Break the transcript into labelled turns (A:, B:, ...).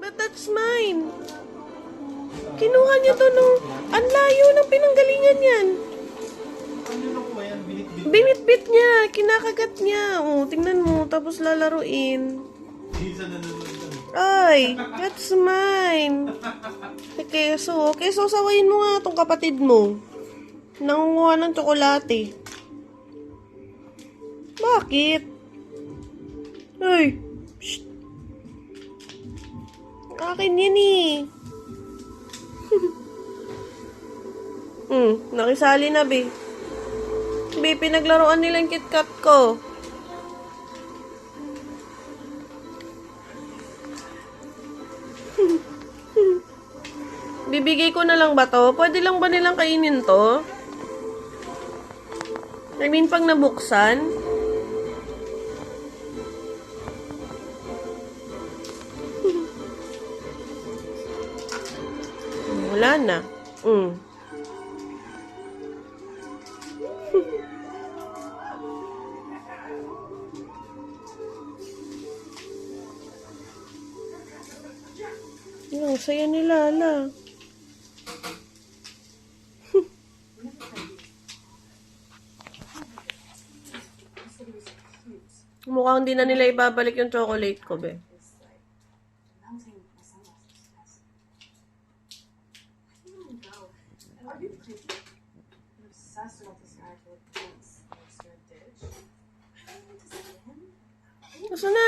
A: But that's mine. Kinuha niya to nung... Ang layo ng pinanggalingan yan. Binitbit niya. Kinakagat niya. Oh, tingnan mo. Tapos lalaruin. Ay, that's mine. Keso. Keso, sawayin mo nga tong kapatid mo. Nangunguha ng tsokolate. Bakit? Ay. Shh. Akin yan eh. Nakisali na, be. Be, pinaglaruan nilang KitKat ko. Bibigay ko na lang ba to? Pwede lang ba nilang kainin to? I mean, pag nabuksan? Wala na. Ang saya ni Lala. Mukhang hindi na nila ibabalik yung chocolate ko, be. Gusto na.